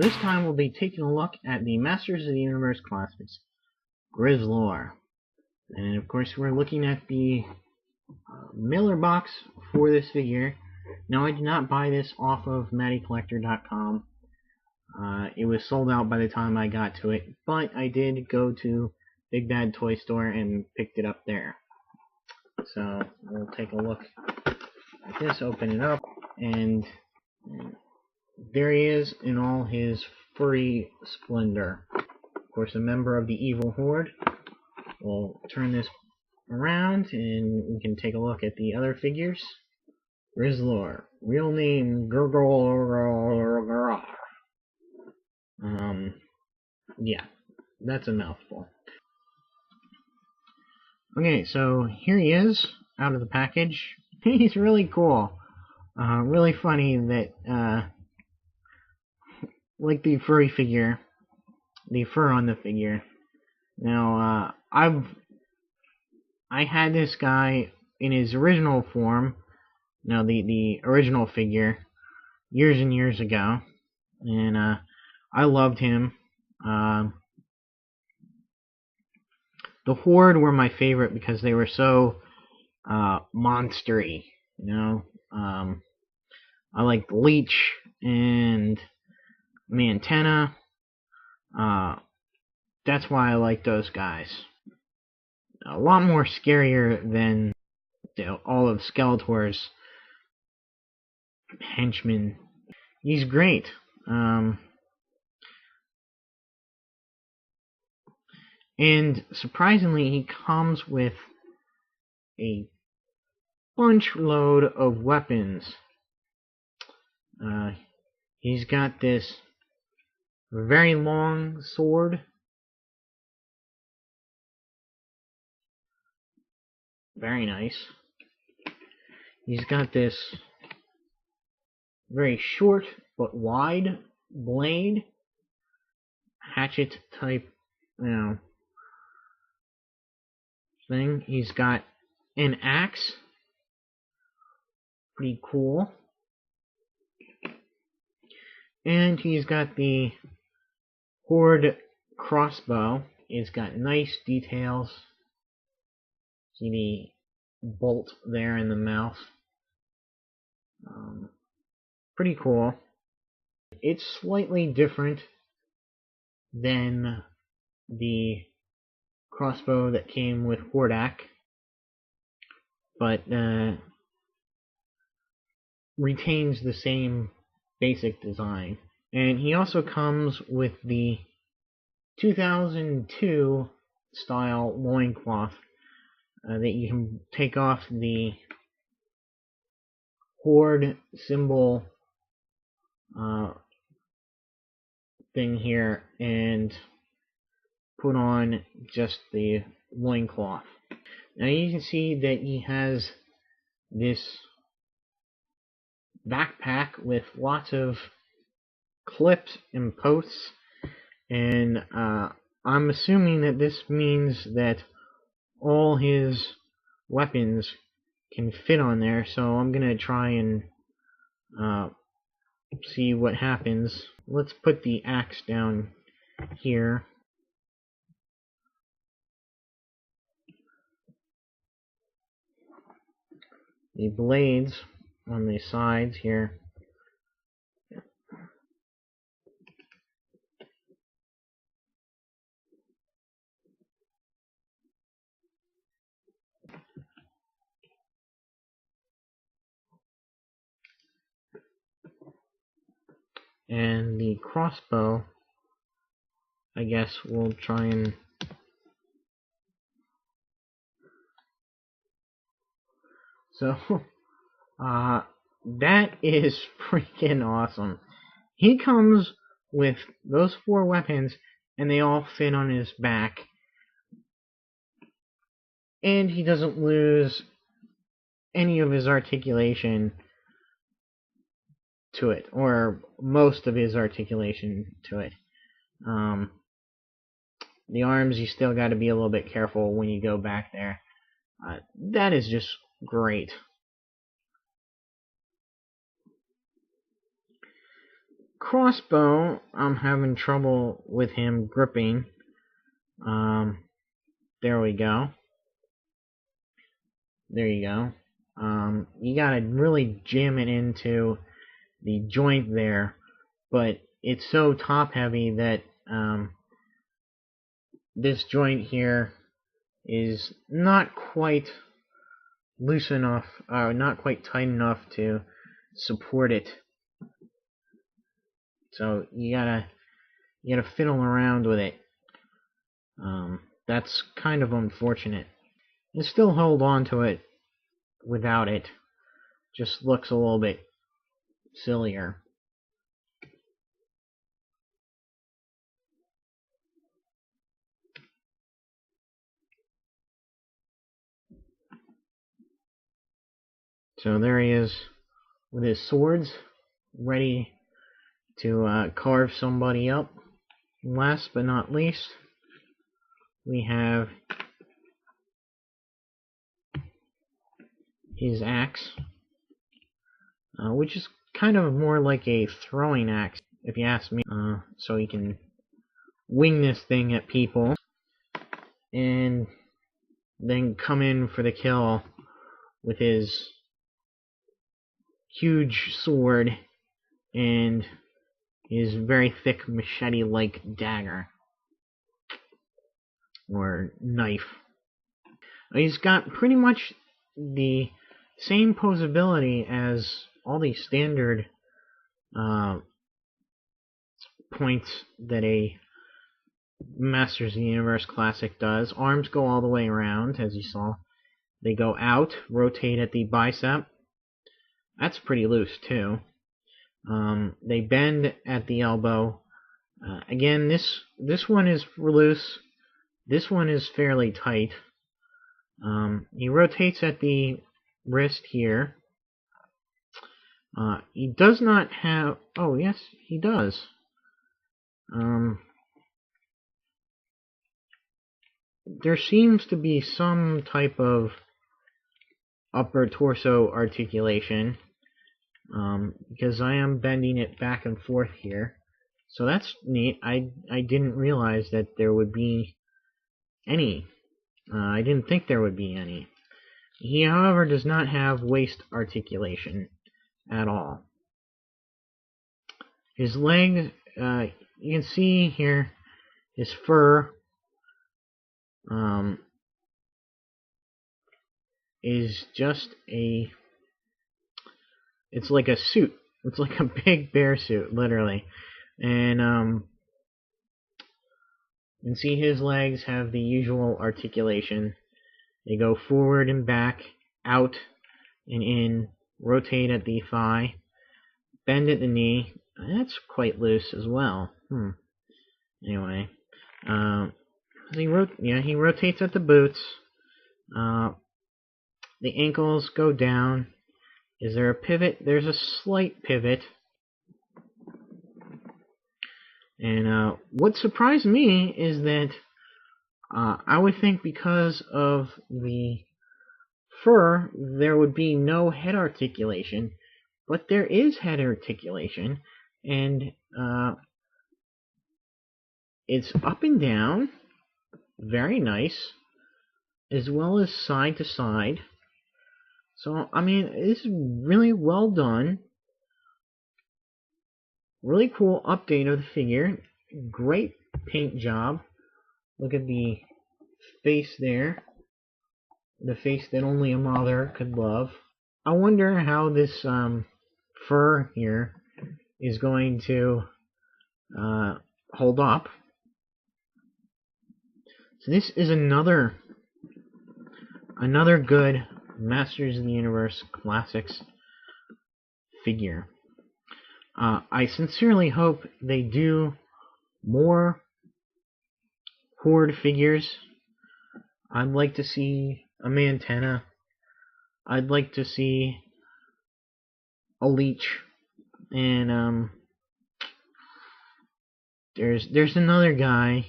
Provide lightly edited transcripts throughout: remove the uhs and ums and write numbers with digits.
this time we'll be taking a look at the Masters of the Universe Classics, Grizzlor. And of course we're looking at the mailer box for this figure. Now I did not buy this off of MattyCollector.com. It was sold out by the time I got to it, but I did go to Big Bad Toy Store and picked it up there. So we'll take a look at this, open it up, and there he is in all his furry splendor. Of course, a member of the evil Horde. We'll turn this around and we can take a look at the other figures. Grizzlor, real name Grizzlor. Yeah, that's a mouthful. Okay, so here he is out of the package. He's really cool. Really funny that like the furry figure, the fur on the figure. Now, I had this guy in his original form, the original figure, years and years ago, and I loved him. The Horde were my favorite because they were so monstery, I liked Leech and Mantenna. That's why I like those guys. A lot more scarier than all of Skeletor's henchmen. He's great. And surprisingly, he comes with a bunch load of weapons. He's got this very long sword. Very nice. He's got this very short but wide blade. Hatchet type, thing. He's got an axe. Pretty cool. And he's got the Horde crossbow. It's got nice details. See the bolt there in the mouth. Pretty cool. It's slightly different than the crossbow that came with Hordak, but retains the same basic design. And he also comes with the 2002 style loincloth that you can take off the Horde symbol thing here and put on just the loincloth. Now you can see that he has this backpack with lots of clips and posts, and I'm assuming that this means that all his weapons can fit on there, so I'm gonna try and see what happens. Let's put the axe down here. The blades on the sides here. And the crossbow, I guess we'll try and so that is freaking awesome. He comes with those 4 weapons and they all fit on his back. And he doesn't lose any of his articulation to it, or most of his articulation to it. The arms, you still got to be a little bit careful when you go back there. That is just great. crossbow, I'm having trouble with him gripping. There we go. There you go. You gotta really jam it into the joint there, but it's so top heavy that this joint here is not quite loose enough, not quite tight enough to support it. So you gotta fiddle around with it. That's kind of unfortunate. You still hold on to it without it. Just looks a little bit sillier. So there he is with his swords, ready to carve somebody up. Last but not least, we have his axe, which is kind of more like a throwing axe, if you ask me. So he can wing this thing at people and then come in for the kill with his huge sword and his very thick machete-like dagger or knife. He's got pretty much the same posability as all the standard points that a Masters of the Universe Classic does. Arms go all the way around, as you saw. They go out, rotate at the bicep. That's pretty loose, too. They bend at the elbow. Again, this one is loose. This one is fairly tight. He rotates at the wrist here. He does not have... Oh, yes, he does. There seems to be some type of upper torso articulation, because I am bending it back and forth here. So that's neat. I didn't realize that there would be any. I didn't think there would be any. He, however, does not have waist articulation at all. His legs, you can see here, his fur is just a... It's like a suit. It's like a big bear suit, literally. And you can see his legs have the usual articulation. They go forward and back, out and in, rotate at the thigh, bend at the knee. That's quite loose as well. Anyway, he rotates at the boots. The ankles go down. Is there a pivot? There's a slight pivot. And what surprised me is that I would think because of the fur there would be no head articulation, but there is head articulation, and it's up and down, very nice, as well as side to side. So, I mean, this is really well done. Really cool update of the figure. Great paint job. Look at the face there. The face that only a mother could love. I wonder how this fur here is going to hold up. So this is another good Masters of the Universe Classics figure. I sincerely hope they do more Horde figures. I'd like to see a Mantenna. I'd like to see a Leech. And there's another guy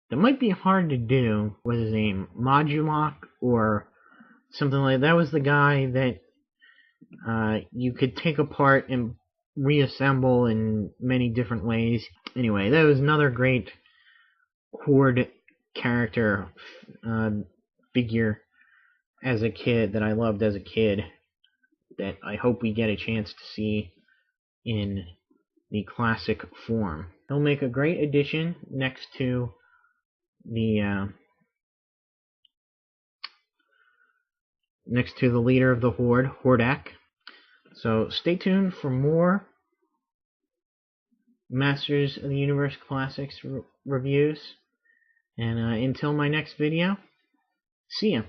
that might be hard to do. What's his name? MOTU or something like that. That was the guy that you could take apart and reassemble in many different ways. Anyway, that was another great Horde character figure as a kid that I loved as a kid, that I hope we get a chance to see in the classic form. He'll make a great addition next to the leader of the Horde, Hordak. So stay tuned for more Masters of the Universe Classics reviews. And until my next video, see ya.